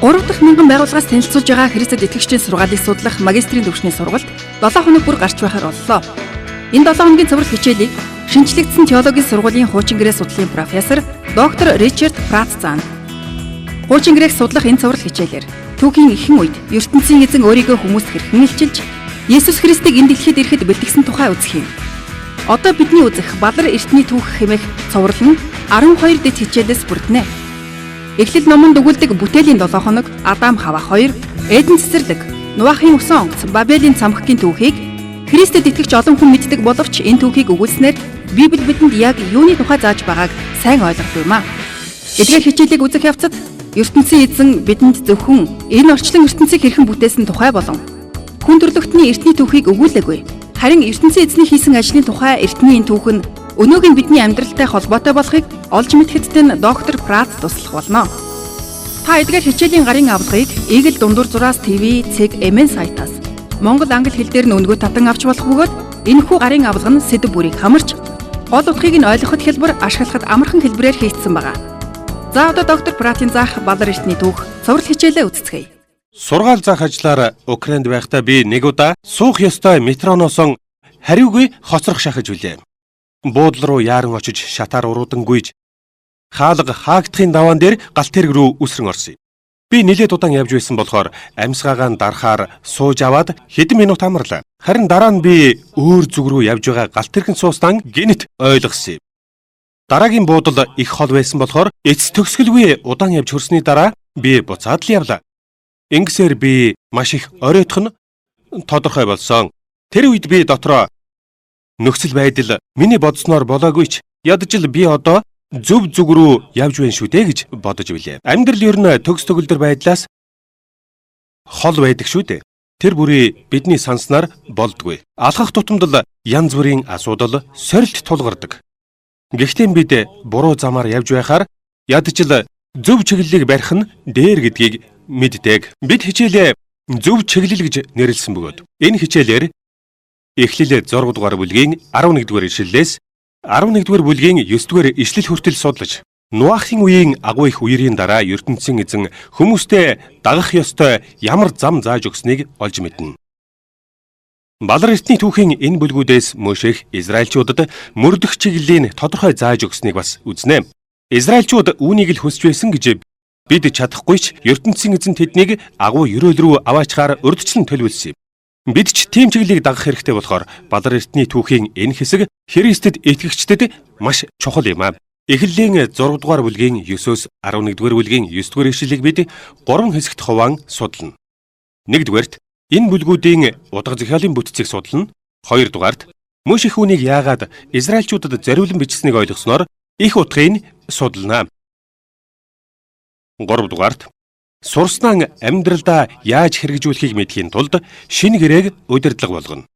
3 дахь мянган байгууллагаас танилцуулж байгаа Христэд итгэгчдийн сургаалыг судлах магистрийн төвшний сургалт 7 хоног бүр гарч байхаар боллоо. Энэ 7 хоногийн цовруул хичээлийг шинжлэгдсэн теологийн сургуулийн хуучин гэрээ судлалын профессор доктор Ричард Пратт заана. Хуучин гэрээг судлах энэ цовруул хичээлээр түүхийн ихэнх үед ертөнцийн эзэн өөрийгөө хүмүүст хэрхэн илчилж, Есүс Христийг энэ дэлхийд ирэхэд бэлтгэсэн тухай үзэх юм. Одоо бидний үзэх Балар эртний түүх хэмээх цовруул нь 12 дэд хичээлээс бүрдэнэ. Эхлэл номонд өгүүлдэг бүтээлийн 7 хоног, Адам Хава 2, Эден цэцэрлэг, Нуахын усан онгоц, Бабелийн цамхгийн түүхийг Христэд итгэгч олон хүн мэддэг боловч энэ түүхийг өгүүлснээр Библи бидэнд яг юуны тухай зааж байгааг сайн ойлгох юм аа. Эдгээр хичээлийг үзэх явцад ертөнцийн эзэн бидэнд зөвхөн энэ орчлон ертөнцийг хэрхэн бүтээсэн тухай болон хүн төрлөختний эртний түүхийг өгүүлээгүй. Харин ертөнцийн эзний хийсэн ажлын тухай эртний энэ түүх нь өнөөгийн бидний амьдралтай холбоотой болохыг олж мэдхэдтэн доктор Пратт туслах болно. Та эдгээр хичээлийн гарын авлагыг Eagle дундуур зураас ТV, цэг, MN сайтаас Монгол англи хэл дээр нүүнгүй татан авч болох бөгөөд энэхүү гарын авлага нь сэдв бүрийг хамарч гол утгыг нь ойлгоход хялбар, ашиглахад амархан хэлбэрээр хийгдсэн байна. За одоо доктор Праттын заах Балар эртний түүх цовруул хичээлээ үзцгээе. Сургаал заах ажлаар Украинд байхдаа би нэг удаа суух ёстой метроноос хариугүй хоцрох шахаж билээ. Буудлын руу яаран очиж шатаар уруудан гүйж хаалга хаагдахын даваан дээр галт тэрэг рүү үсрэн орсон. Би нэлээд удаан явж байсан болохоор амьсгаагаа дарахаар сууж аваад хэдэн минут амарлаа. Харин дараа нь би өөр зүг рүү явж байгаа галт тэрэгэн суустан гинт ойлгосон. Дараагийн буудал их хол байсан болохоор эц төгсгөлгүй удаан явж хөрсний дараа би буцаад л явлаа. Ингэсээр би маш их оройтох нь тодорхой болсон. Тэр үед би дотроо нөхцөл байдал миний бодсноор болоогүй ч ядаж л би одоо зөв зүг рүү явж байна шүү дээ гэж бодож билээ. Амьдрал ер нь төгс төгөлдөр байдлаас хол байдаг шүү дээ. Тэр бүрий бидний санснаар болдгүй. Алхах тутамд л янз бүрийн асуудал сорилт тулгардаг. Гэхдээ бид буруу замаар явж байхаар ядаж л зөв чиглэлийг барих нь дээр гэдгийг мэддэг. Бид хичээлээ зөв чиглэл гэж нэрлсэн бөгөөд энэ хичээлээр Эхлэл 6 дугаар бүлгийн 11 дугаар ишлэлээс 11 дугаар бүлгийн 9 дугаар ишлэл хүртэл судлаж, Нуахын үеийн агуу их үерийн дараа ертөнцийн эзэн хүмүүстэй дагах ёстой ямар зам зааж өгснийг олж мэднэ. Балар эртний түүхийн энэ бүлгүүдээс Мөшех Израильчуудад мөрдөх чиглэлийн тодорхой зааж өгснийг бас үзнэ. Израильчууд үүнийг л хүсэж байсан гэж бид чадахгүй ч ертөнцийн эзэн тэднийг агуу ерөөл рүү аваачаар урьдчилан төлөвлөсөн юм. Бид ч тийм чиглэлийг дагах хэрэгтэй болохоор Балар эртний түүхийн энэ хэсэг Христэд итгэгчдэд маш чухал юм аа. Эхлэлийн 6 дугаар бүлгийн 9-өөс 11 дугаар бүлгийн 9 дугаар ишлэлийг бид 3 хэсэгт хуваан судална. 1 дугаарт энэ бүлгүүдийн утга зохиолын бүтцийг судална. 2 дугаарт Мөшех үнийг яагаад Израильчуудад зориулан бичсэнийг ойлгосноор их утгыг судална. 3 дугаарт сурснаа амьдралдаа яаж хэрэгжүүлэхийг мэдхийн тулд шинэ гэрээг удирдлага болгоно.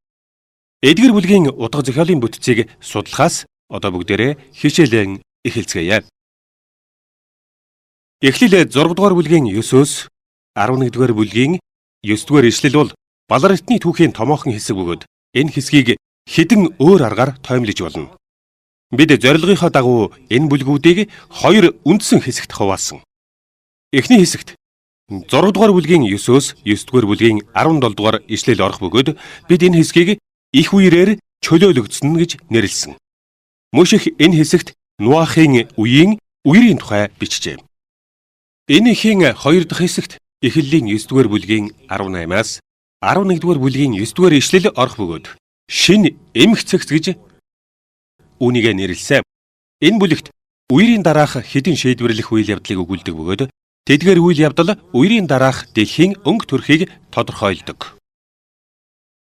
Эдгээр бүлгийн утга зохиолын бүтцийг судлахаас одоо бүгдээрээ хичээлэн эхэлцгээе. Эхлэл 6 дугаар бүлгийн 9-өөс 11 дугаар бүлгийн 9 дугаар ишлэл бол Балар эртний түүхийн томоохон хэсэг бөгөөд энэ хэсгийг хэдэн өөр аргаар тоомлож болно. Бид зорилгынхоо дагуу энэ бүлгүүдийг 2 үндсэн хэсэгт хуваасан. Эхний хэсэгт 6 дугаар бүлгийн 9-өөс 9 дугаар бүлгийн 17 дугаар ишлэл орох бөгөөд бид энэ хэсгийг их үерээр чөлөөлөгдсөн гэж нэрлсэн. Мөшех энэ хэсэгт Нуахын үерийн тухай бичжээ. Энэ ихийн 2 дахь хэсэгт Эхлэлийн 9 дугаар бүлгийн 18-аас 11 дугаар бүлгийн 9 дугаар ишлэл орох бөгөөд шинэ эмх цэгц гэж үүнийг нэрлсэн. Энэ бүлэгт үерийн дараах хэдин шийдвэрлэх үйл явдлыг өгүүлдэг бөгөөд тэдгээр үйл явдал үерийн дараах дэлхийн өнгө төрхийг тодорхойлдог.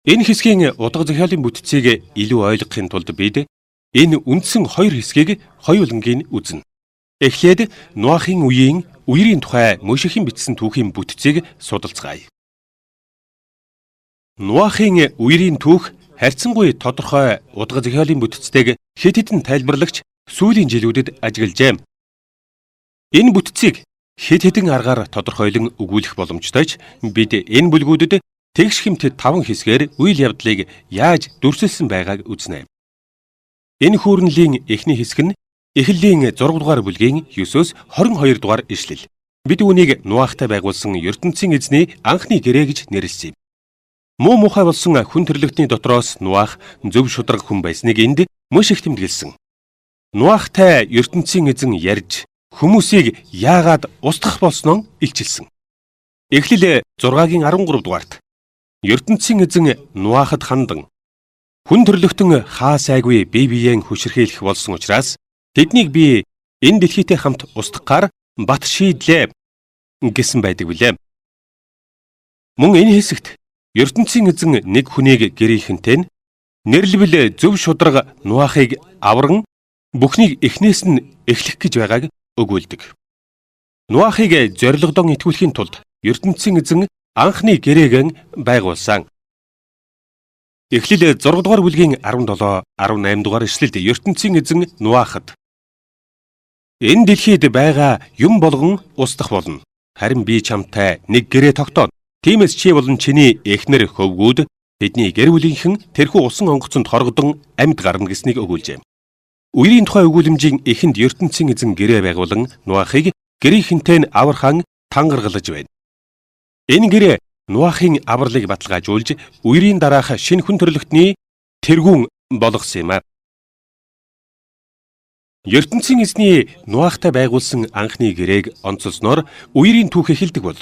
Энэ хэсгийн утга зохиолын бүтцийг илүү ойлгохын тулд бид энэ үндсэн 2 хэсгийг хоёулангийн үзнэ. Эхлээд Нуахын үерийн тухай Мөшехийн бичсэн түүхийн бүтцийг судалцгаая. Нуахын үерийн түүх харьцангуй тодорхой утга зохиолын бүтцтэйг хэд хэдэн тайлбарлагч сүүлийн жилүүдэд ажиглажээ. Энэ бүтцийг хэд хэдэн аргаар тодорхойлон өгүүлэх боломжтой ч бид энэ бүлгүүдэд тэгш хэмтэд 5 хэсгээр үйл явдлыг яаж дүрсэлсэн байгааг үзнэ. Энэ хүүрнэлийн эхний хэсэг нь Эхлэлийн 6 дугаар бүлгийн 9-өөс 22 дугаар ишлэл. Бид үүнийг Нуахтай байгуулсан ертөнцийн эзний анхны гэрээ гэж нэрлэсэн юм. Муу мухай болсон хүн төрлөختний дотроос Нуах зөв шударга хүн байсныг энд маш их тэмдэглэсэн. Нуахтай ертөнцийн эзэн ярьж хүмүүсийг яагаад устгах болсноо илчилсэн. Эхлэл 6-гийн 13 дугаарт ертөнцийн эзэн Нуахад хандан хүн төрлөختөн хаа сайгүй бие биеэн хүчрхийлэх болсон учраас тэднийг би энэ дэлхийтэй хамт устгахаар бат шийдлээ гэсэн байдаг билээ. Мөн энэ хэсэгт ертөнцийн эзэн нэг хүнийг гэрийнхэнтэй нь нэрлэвэл зөв шударга Нуахыг авран бүхнийг эхнээс нь эхлэх гэж байгааг өгүүлдэг. Нуахыг зорилгодон итгүүлэхийн тулд ертөнцийн эзэн анхны гэрээг байгуулсан. Эхлэл 6 дугаар бүлгийн 17, 18 дугаар ишлэлд ертөнцийн эзэн Нуахад энэ дэлхийд байгаа юм болгон устдах болно. Харин би чамтай нэг гэрээ тогтооно. Тиймээс чи болон чиний эхнэр хөвгүүд тэдний гэр бүлийнхэн тэрхүү усан онгоцонд хоргодон амьд гарна гэснийг өгүүлжээ. Үерийн тухай өгүүлэмжийн эхэнд ертөнцийн эзэн гэрээ байгуулан Нуахыг гэрийнхэнтэй нь аврахан тангаргалж байна. Энэ гэрээ Нуахын авралыг баталгаажуулж үерийн дараах шинэ хүн төрлөختний тэргүүн болгосон юм а. ертөнцийн эзний Нуахтай байгуулсан анхны гэрээг онцолсноор үерийн түүх эхэлдэг бол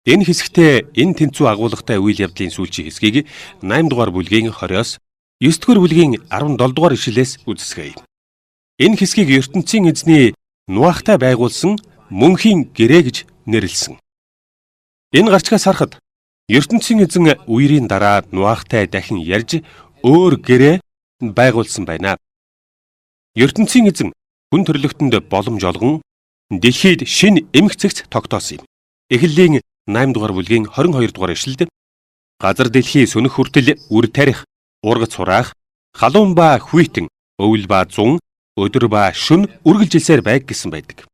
энэ хэсэгтээ энэ тэнцүү агуулгатай үйл явдлын сүүлчийн хэсгийг 8 дугаар бүлгийн 20-оос 9 дугаар бүлгийн 17 дугаар ишлэлээс үздэсгэе. Энэ хэсгийг ертөнцийн эзний Нуахтай байгуулсан мөнхийн гэрээ гэж нэрлэсэн. Энэ гарчгаас харахад ертөнцийн эзэн үерийн дараа Нуахтай дахин ярьж өөр гэрээ байгуулсан байна. ертөнцийн эзэн хүн төрлөختөнд боломж олгон дэлхийд шинэ эмх цэгц тогтоосон юм. Эхлэлийн 8 дугаар бүлгийн 22 дугаар ишлэлд газар дэлхий сөнөх хүртэл үр тарих, ургац хураах, халуун ба хүйтэн, өвөл ба зун, өдөр ба шөнө үргэлжилсээр байг гэсэн байдаг.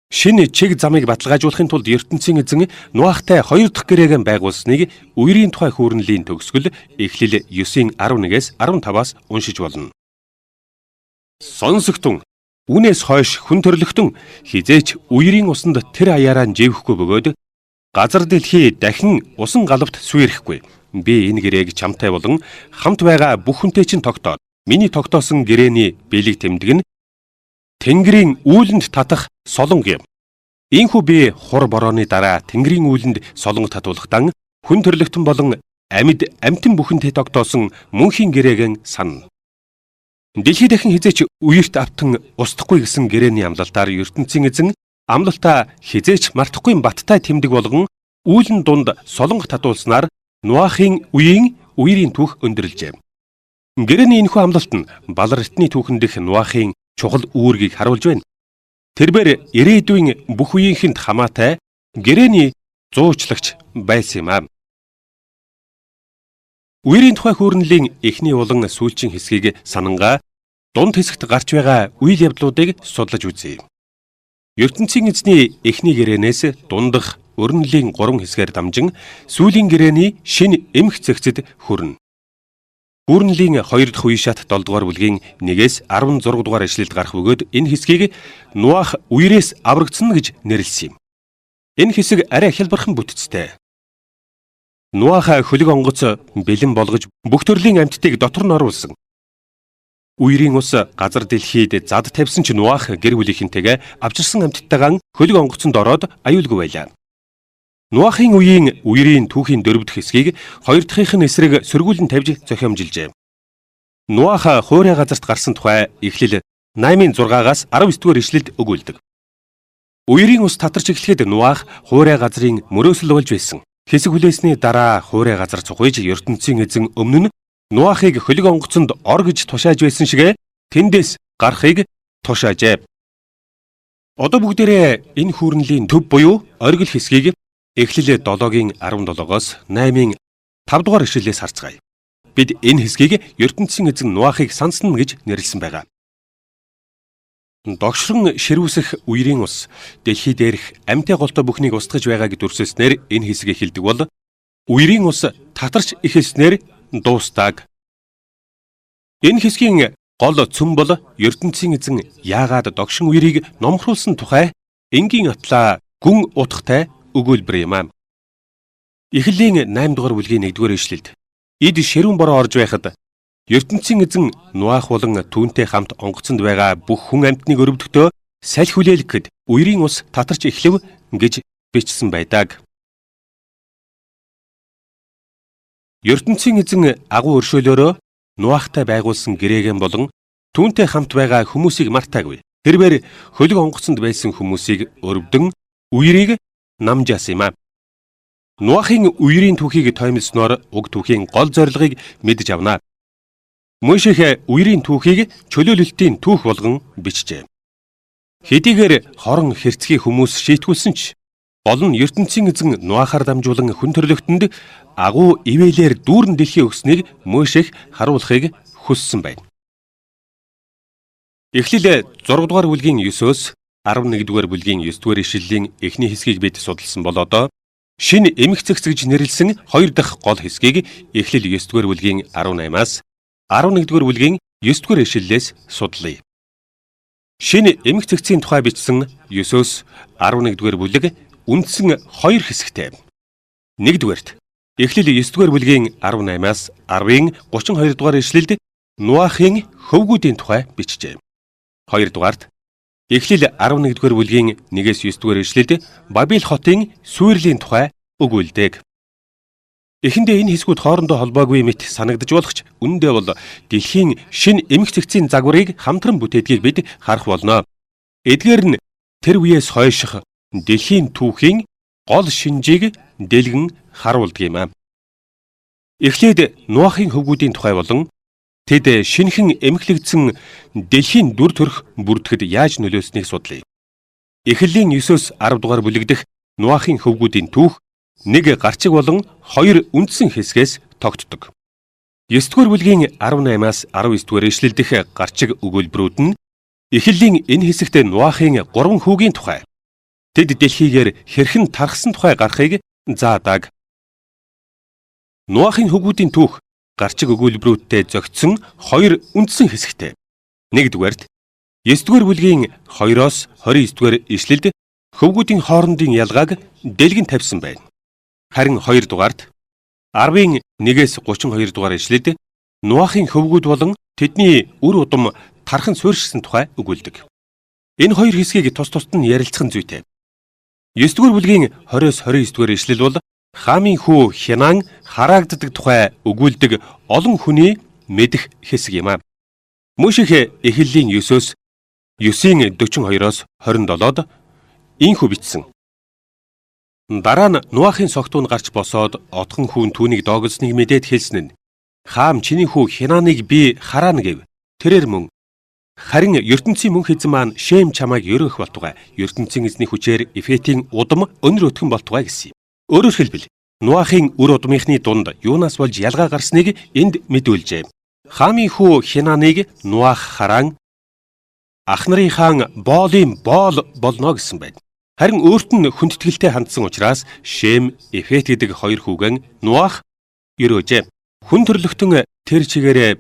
Шинэ чиг замыг баталгаажуулахын тулд ертөнцийн эзэн Нуахтай 2 дахь гэрээг байгуулсныг үерийн тухай хүүрнэлийн төгсгөл Эхлэл 9-ийн 11-ээс 15-аас уншиж болно. Сонсогтун үүнээс хойш хүн төрлөختөн хизээч үерийн усанд тэр аяараа живэхгүй бөгөөд газар дэлхий дахин усан галавт сүйрэхгүй. Би энэ гэрээг чамтай болон хамт байгаа бүх хүнтэй чинь тогтоод миний тогтоосон гэрээний бэлэг тэмдэг нь Тэнгэрийн үүлэнд татах солонго юм. Ийхүү би хур борооны дараа Тэнгэрийн үүлэнд солонго татуулахтан хүн төрлөختөн болон амьд амтэн бүхэнтэй тогтоосон мөнхийн гэрээг санана. Дэлхий дахин хизээч үерт автан устдахгүй гэсэн гэрээний амлалтаар ертөнцийн эзэн амлалтаа хизээч мартахгүй баттай тэмдэг болгон үүлэн дунд солонго татуулснаар Нуахын үеийн үерийн түүх өндөрлжээ. Гэрээний энэхүү амлалт нь балар эртний түүхэн дэх Нуахын чухал үүргийг харуулж байна. Тэрбээр ирээдүйн бүх үеийнхэнд хамаатай гэрээний зуучлагч байсан юм аа. Үерийн тухай хүүрнэлийн эхний улан сүүлчийн хэсгийг санангаа дунд хэсэгт гарч байгаа үйл явдлуудыг судлаж үзье. ертөнцийн эзний эхний гэрээнээс дундах өрнөлийн 3 хэсгээр дамжин сүүлийн гэрээний шинэ эмх цэгцэд хүрнэ. Хүүрнэлийн 2 дахь үе шат 7 дугаар бүлгийн 1-ээс 16 дугаар ишлэлд гарах бөгөөд энэ хэсгийг Нуах үерээс аврагдсан гэж нэрлэсэн юм. Энэ хэсэг арай хялбархан бүтцтэй. Нуах хөлөг онгоц бэлэн болгож бүх төрлийн амьтдыг дотор нь оруулсан. Үерийн ус газар дэлхийд зад тавьсан ч Нуах гэр бүлийнхэнтэйгээ авчирсан амьтдтайгаан хөлөг онгоцонд ороод аюулгүй байлаа. Нуахын үеийн үерийн түүхийн 4 дахь хэсгийг 2 дахьын эсрэг сөргүүлэн тавьж зохиомжилжээ. Нуах хуурай газарт гарсан тухай Эхлэл 8-6-аас 19 дугаар ишлэлд өгүүлдэг. Үерийн ус татарч эхлэхэд Нуах хуурай газрын мөрөөсөл болж байсан. Хэсэг хүлээсний дараа хуурай газар цугойж ертөнцийн эзэн өмнө нь Нуахыг хөлөг онгоцонд ор гэж тушааж байсан шигэ тэндээс гарахыг тушаажээ. Одоо бүгдээрээ энэ хүүрнэлийн төв буюу оргил хэсгийг Эхлэл 7-гийн 17-оос 8-ийн 5 дугаар ишлэлээс харцгаая. Бид энэ хэсгийг ертөнцийн эзэн Нуахыг санснана гэж нэрлэсэн байгаа. Догшрон ширүүсэх үерийн ус дэлхий дээрх амьтаа голтой бүхнийг устгаж байгааг дүрсэлснээр энэ хэсэг эхэлдэг бол үерийн ус татарч эхэлснээр дуустаг. Энэ хэсгийн гол цөм бол ертөнцийн эзэн яагаад догшин үерийг номхруулсан тухай энгийн атлаа гүн утгатай өгүүлбэр юм. Эхлэлийн 8 дугаар бүлгийн 1-р ишлэлд эд ширүүн бороо орж байхад ертөнцийн эзэн Нуах болон түүнтэй хамт онгоцонд байгаа бүх хүн амьтныг өрөвдөгтөө салхи хүлээлгэхэд үерийн ус татарч эхлэв гэж бичсэн байдаг. ертөнцийн эзэн агуу өршөөлөөрөө Нуахтай байгуулсан гэрээгэн болон түүнтэй хамт байгаа хүмүүсийг мартаагүй. Тэрээр хөлөг онгоцонд байсан хүмүүсийг өрөвдөн үерийг намжаасан юм. Нуахын үерийн түүхийг тоомлсноор уг түүхийн гол зорилгыг мэдж авна. Мөшөх үерийн түүхийг чөлөөлөлтийн түүх болгон бичжээ. Хэдийгээр хорон хэрцгий хүмүүс шийтгүүлсэн ч гол нь ертөнцийн эзэн Нуахаар дамжуулан хүн төрлөختөнд агуу ивэлээр дүүрэн дэлхий өгснийг Мөшөх харуулахыг хүссэн байна. Эхлэл 6 дугаар бүлгийн 9-өөс 11 дугаар бүлгийн 9 дугаар ишлэлийн эхний хэсгийг бид судалсан бол одоо шинэ эмх цэгц гэж нэрлсэн 2 дахь гол хэсгийг эхлэл 9 дугаар бүлгийн 18-аас 11 дугаар бүлгийн 9 дугаар ишлэлээс судлая. Шинэ эмх цэгцийн тухай бичсэн 9-өөс 11 дугаар бүлэг үндсэн 2 хэсэгтэй. 1-дүгээрт эхлэл 9 дугаар бүлгийн 18-аас 10-ын 32 дугаар ишлэлд Нуахын хөвгүүдийн тухай бичжээ. 2-дугаарт эхлэл 11 дугаар бүлгийн 1-ээс 9 дугаар ишлэлд Бабил хотын сүйрлийн тухай өгүүлдэг. Эхэндээ энэ хэсгүүд хоорондоо холбоогүй мэт санагдаж болох ч үнэндээ бол дэлхийн шинэ эмх цэгцийн загварыг хамтран бүтээдгийг бид харах болно. Эдгээр нь тэр үеэс хойших дэлхийн түүхийн гол шинжийг дэлгэн харуулдаг юм. Эхлээд Нуахын хөвгүүдийн тухай болон тэд шинэхэн эмхлэгдсэн дэлхийн дүр төрх бүрдэхэд яаж нөлөөснийг судлая. Эхлэлийн 9-өөс 10 дугаар бүлэг дэх Нуахын хөвгүүдийн түүх нэг гарчиг болон 2 үндсэн хэсгээс тогтдог. 9 дугаар бүлгийн 18-аас 19 дугаар ишлэл дэх гарчиг өгүүлбэрүүд нь эхлэлийн энэ хэсэгт Нуахын 3 хүүгийн тухай, тэд дэлхийгээр хэрхэн тархсан тухай гарахыг заадаг. Нуахын хөвгүүдийн түүх гарчиг өгүүлбэрүүдтэй зохицсон 2 үндсэн хэсэгтэй. 1-дүгээрт 9 дугаар бүлгийн 2-оос 29 дугаар ишлэлд хөвгүүдийн хоорондын ялгааг дэлгэн тавьсан байна. Харин 2-дугаарт 10-ын 1-ээс 32 дугаар ишлэлд Нуахын хөвгүүд болон тэдний үр удам тархан суурьшсан тухай өгүүлдэг. Энэ 2 хэсгийг тус тусад нь ярилцах зүйтэй. 9 дугаар бүлгийн 20-оос 29 дугаар ишлэл бол Хамын хүү Хянан хараагддаг тухай өгүүлдэг олон хүний мэдэх хэсэг юм. Мөшөх эхлэлийн 9-өөс 9-ийн 42-оос 27-д ийхүү бичсэн. Дараа нь Нуахын согтуунд гарч босоод отхон хүн түүнийг доогдсныг мэдээд хэлсэн нь Хам чиний хүү Хянаныг би хараана гэв. Тэрээр мөн харин ертөнцийн мөнх эзэн маань Шем чамайг ерөөх болтугай. ертөнцийн эзний хүчээр Эфетийн удам өнөр өтгөн болтугай гэсэн юм. Өөрөөр хэлбэл Нуахын үр удмынхны дунд юунаас болж ялгаа гарсныг энд мэдүүлжээ. Хамын хүү Хянаныг Нуах хараан ах нарын хаан Боолын Боол болно гэсэн байна. Харин өөрт нь хүндэтгэлтэй хандсан учраас Шем, Эфет гэдэг 2 хүүгэн Нуах өрөөжээ. Хүн төрлөختөн тэр чигээрээ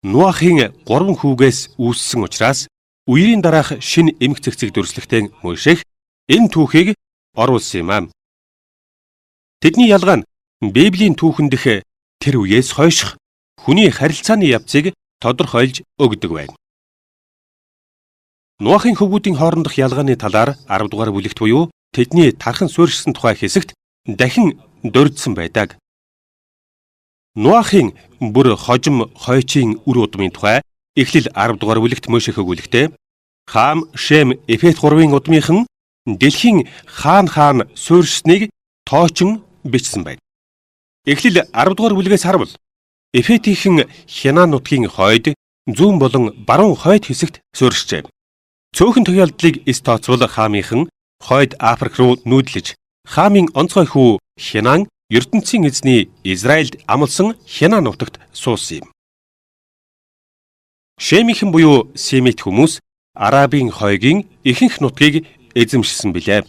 Нуахын 3 хүүгээс үүссэн учраас үерийн дараах шинэ эмх цэгцэг дүрслэхтэй Мөшөх энэ түүхийг оруулсан юм. Тэдний ялгаа нь Библийн түүхэндх тэр үеэс хойших хүний харилцааны явцыг тодорхойлж өгдөг байна. Нуахын хөвгүүдийн хоорондох ялгааны талаар 10 дугаар бүлэгт буюу тэдний тархан суурьшсан тухай хэсэгт дахин дурдсан байдаг. Нуахын бүр хожим хойчийн үр удмын тухай эхлэл 10 дугаар бүлэгт Мөшөх өгүүлэхдээ Хам, Шем, Эфет 3-ын удмынхан дэлхийн хаан суурьшсныг тоочин бичсэн байна. Эхлэл 10 дугаар бүлгээс харвал Эфетийнхэн Хянан нутгийн хойд, зүүн болон баруун хойд хэсэгт суурьшжээ. Цөөхөн тохиолдлыг эс тооцвол Хамынхан хойд Африк руу нүүдлэж, Хамын онцгой хүү Хянан ертөнцийн эзний Израильд амлсан Хянан нутагт суусан юм. Шемийнхэн буюу Семит хүмүүс Арабын хойгийн ихэнх нутгийг эзэмшсэн билээ.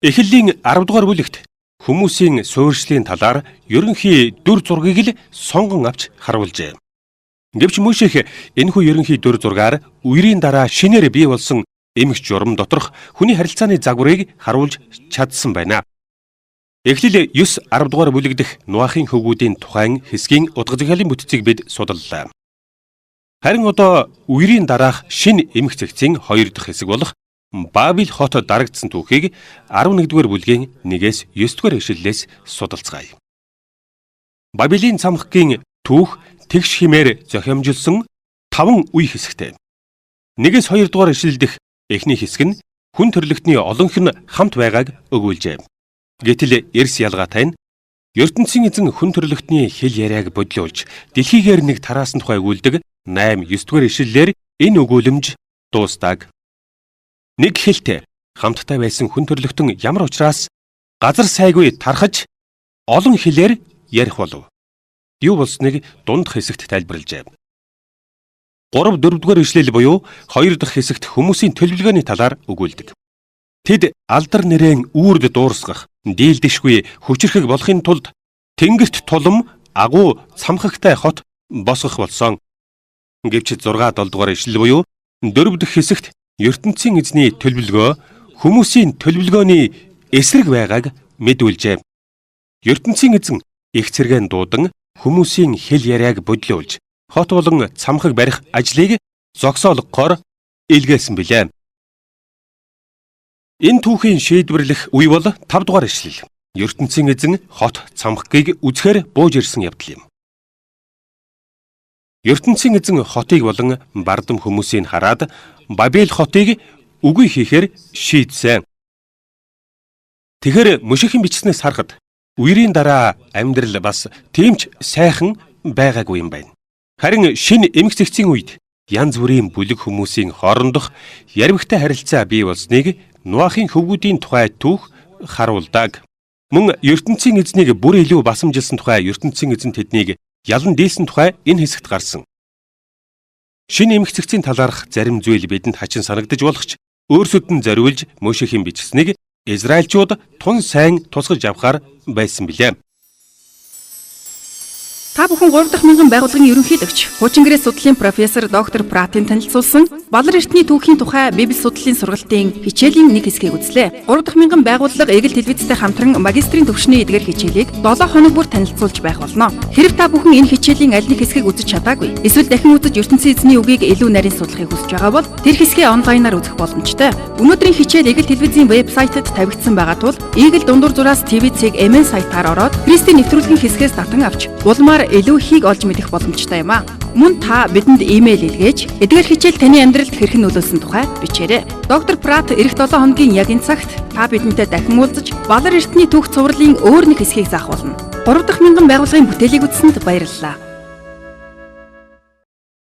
Эхлэлийн 10 дугаар бүлэгт хүмүүсийн суурьшлийн талаар ерөнхий дүр зургийг л сонгон авч харуулжээ. Гэвч Мөшөх энэхүү ерөнхий дүр зургаар үерийн дараа шинээр бий болсон эмх журам доторх хүний харилцааны загварыг харуулж чадсан байна. Эхлэл 9-10 дугаар бүлэг дэх Нуахын хөвгүүдийн тухайн хэсгийн утга захиалын бүтцийг бид судаллаа. Харин одоо үерийн дараах шинэ эмх цэгцийн 2 дахь хэсэг болох Бабил хот дарагдсан түүхийг 11-р бүлгийн 1-9 дугаар ишлэлээс судалцгаая. Бабилийн цамхгийн түүх тэгш химээр зохиомжилсон 5 үе хэсэгтэй. 1-2 дугаар ишлэл дэх эхний хэсэг нь хүн төрлөختний олонх нь хамт байгааг өгүүлжээ. Гэтэл эрс ялгаатай нь ертөнцийн эзэн хүн төрлөختний хэл яриаг бодлуулж дэлхийгээр нэг тараасан тухай өгүүлдэг 8-9 дугаар ишлэлээр энэ өгүүлэмж дуустдаг. Нэг хэлтэй хамттай байсан хүн төрлөختөн ямар учраас газар сайгүй тархаж олон хэлээр ярих болов. Юу болсныг дунд хэсэгт тайлбарлажээ. 3-4 дугаар ишлэл буюу 2 дахь хэсэгт хүмүүсийн төлөвлөгөөний талаар өгүүлдэг. Тэд алдар нэрэн үүрд дуурсгах, дийлдэшгүй хүчрэхэг болохын тулд тэнгэрт тулам агуу цамхагтай хот босгох болсон. Гэвч 6-7 дугаар ишлэл буюу 4 дахь хэсэгт ертөнцийн эзний төлөвлөгөө хүмүүсийн төлөвлөгөөний эсрэг байгааг мэдүүлжээ. ертөнцийн эзэн их цэргэн дуудан хүмүүсийн хэл яриаг бодлуулж хот болон цамхаг барих ажлыг зогсоолгохоор илгээсэн билээ. Энэ түүхийн шийдвэрлэх үе бол 5 дугаар ишлэл. ертөнцийн эзэн хот цамхгийг үзэхээр бууж ирсэн явдал юм. ертөнцийн эзэн хотыг болон бардам хүмүүсийг хараад Бабил хотыг үгүй хийхээр шийдсэн. Тэгэхэр мөшөхийн бичснээс харахад үерийн дараа амьдрал бас тийм ч сайхан байгаагүй юм байна. Харин шинэ эмх цэгцийн үед янз бүрийн бүлэг хүмүүсийн хоорондох ярвигтай харилцаа бий болсныг Нуахын хөвгүүдийн тухай түүх харуулдаг. Мөн ертөнцийн эзнийг бүр илүү басамжилсан тухай ертөнцийн эзэн тэднийг ялан дийлсэн тухай энэ хэсэгт гарсан. Шинэ эмх цэгцийн талаарх зарим зүйл бидэнд хачин санагдаж болох ч өөрсөд нь зориулж Мөшөхийн бичсэнийг Израильчууд тун сайн тусгаж авахар байсан билээ. Та бүхэн 3 дахь мянган байгууллагын ерөнхийлөгч, хуучин гэрээ судлалын профессор доктор Пратын танилцуулсан Балар эртний түүхийн тухай Библи судлалын сургалтын хичээлийн нэг хэсгийг үзлээ. 3 дахь мянган байгууллага Эгэл телевизтэй хамтран магистрийн төвшний эдгээр хичээлийг 7 хоног бүр танилцуулж байх болно. Хэрэв та бүхэн энэ хичээлийн аль нэг хэсгийг үзэж чадаагүй, эсвэл дахин үзэж ертөнцийн эзний үгийг илүү нарийн судлахыг хүсэж байгаа бол тэр хэсгээ онлайнаар үзэх боломжтой. Өнөөдрийн хичээл Эгэл телевизийн вебсайтад тавигдсан байгаа тул Эгэл дундуур зураас TV.mn сайтаар ороод Христийн нэвтрүүлгийн хэсгээс татан авч улмаар илүү ихийг олж мэдэх боломжтой юм а. Мөн та бидэнд имэйл илгээж эдгээр хичээл таны амьдралд хэрхэн нөлөөлсөн тухай бичээрэй. Доктор Прат эх 7 хоногийн яг энэ цагт та бидэнтэй дахин уулзаж Балар эртний түүх цувралын өөр нэг хэсгийг заах болно. 3 дахь мянган байгууллагын бүтээлийг үзсэнд баярлалаа.